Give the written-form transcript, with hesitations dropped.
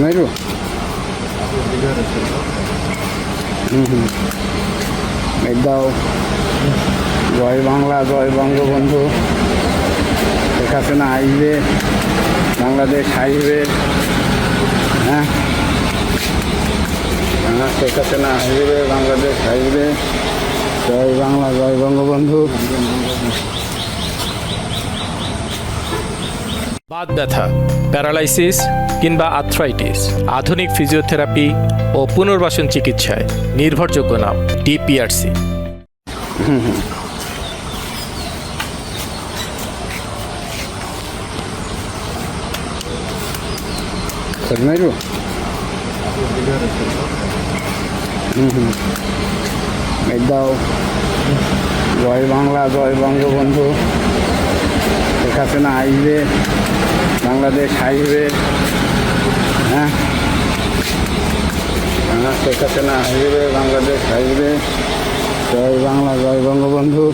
মেরু দাও। জয় বাংলা, জয় বঙ্গবন্ধু, শেখ হাসিনা আসবে, বাংলাদেশ আসবে। হ্যাঁ, শেখ হাসিনা আসবে, বাংলাদেশ আসবে। জয় বাংলা, জয় বঙ্গবন্ধু। বাত ব্যথা, প্যারালাইসিস কিংবা আর্থ্রাইটিস, আধুনিক ফিজিওথেরাপি ও পুনর্বাসন চিকিৎসায় নির্ভরযোগ্য নাম ডিপিআরসি। মেরু দাও। জয় বাংলা, জয় বঙ্গবন্ধু, শেখ হাসিনা আসবে, বাংলাদেশ আসবে। হ্যাঁ, শেখ হাসিনা আসবে, বাংলাদেশ আসবে। জয় বাংলা, জয় বঙ্গবন্ধু।